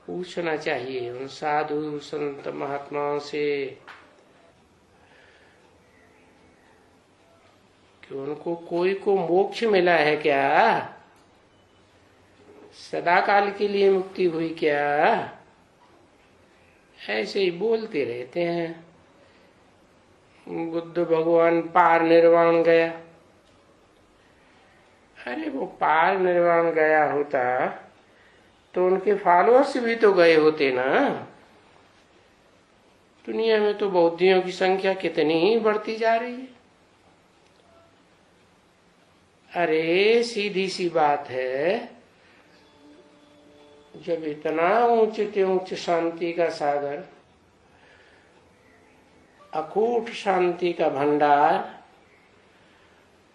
पूछना चाहिए उन साधु संत महात्माओं से कि उनको कोई को मोक्ष मिला है क्या, सदा काल के लिए मुक्ति हुई क्या। ऐसे ही बोलते रहते हैं। बुद्ध भगवान पार निर्वाण गया। अरे वो पार निर्वाण गया होता तो उनके फॉलोअर्स भी तो गए होते ना। दुनिया में तो बौद्धियों की संख्या कितनी ही बढ़ती जा रही है। अरे सीधी सी बात है, जब इतना ऊंच से ऊंच शांति का सागर, अकूट शांति का भंडार,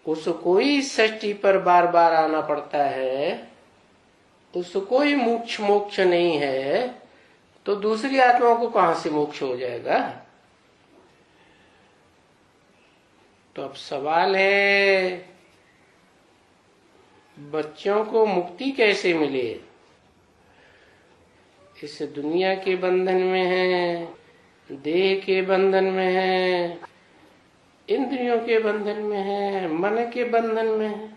उसको ही सृष्टि पर बार बार आना पड़ता है, उसको ही मोक्ष नहीं है, तो दूसरी आत्मा को कहां से मोक्ष हो जाएगा। तो अब सवाल है, बच्चों को मुक्ति कैसे मिले। इस दुनिया के बंधन में है, देह के बंधन में है, इंद्रियों के बंधन में है, मन के बंधन में है।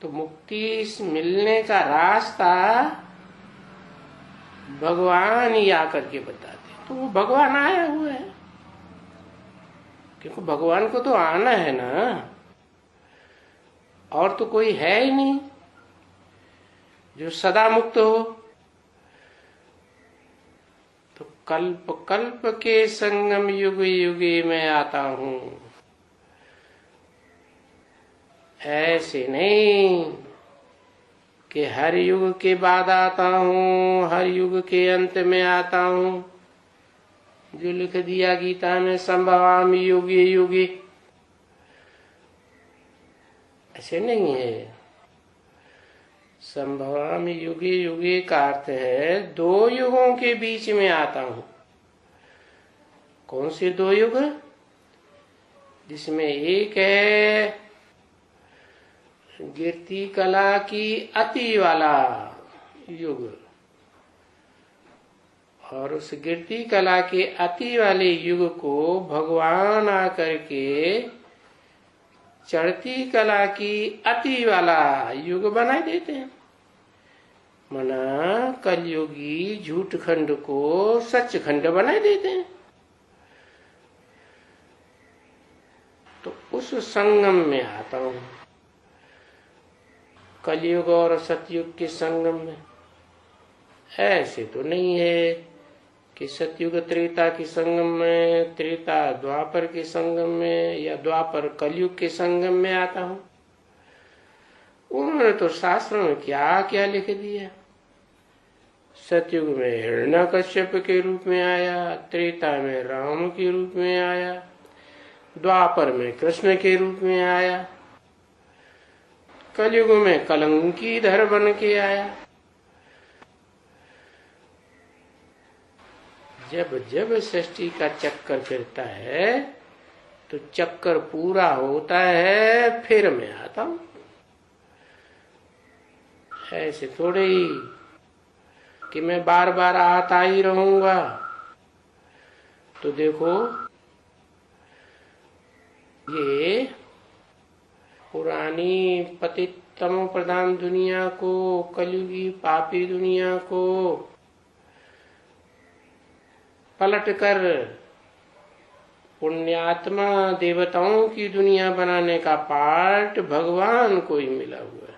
तो मुक्ति मिलने का रास्ता भगवान ही आकर के बताते। तो वो भगवान आया हुआ है, क्योंकि भगवान को तो आना है ना, और तो कोई है ही नहीं जो सदा मुक्त हो। तो कल्प कल्प के संगम युग युगे मैं आता हूं, ऐसे नहीं कि हर युग के बाद आता हूं, हर युग के अंत में आता हूं। जो लिख दिया गीता में संभवामि युगे युगे, ऐसे नहीं है। संभवामि युगे युगे का अर्थ है दो युगों के बीच में आता हूं। कौन से दो युग, जिसमें एक है गिरती कला की अति वाला युग, और उस गिरती कला के अति वाले युग को भगवान आकर के चढ़ती कला की अति वाला युग बना देते हैं। मना कलयुगी झूठ खंड को सच खंड बना देते हैं। तो उस संगम में आता हूं, कलयुग और सतयुग के संगम में। ऐसे तो नहीं है कि सतयुग त्रेता के संगम में, त्रेता द्वापर के संगम में, या द्वापर कलयुग के संगम में आता हूं। उन्होंने तो शास्त्रों में क्या क्या लिख दिया। सतयुग में हिरण्यकश्यप के रूप में आया, त्रेता में राम के रूप में आया, द्वापर में कृष्ण के रूप में आया, कलयुग में कलंकीधर बन के आया। जब जब सृष्टि का चक्कर फिरता है तो चक्कर पूरा होता है, फिर मैं आता हूं। ऐसे थोड़े ही कि मैं बार बार आता ही रहूंगा। तो देखो, ये पुरानी पतित तमो प्रधान दुनिया को, कलयुगी पापी दुनिया को पलट कर पुण्यात्मा देवताओं की दुनिया बनाने का पार्ट भगवान को ही मिला हुआ है।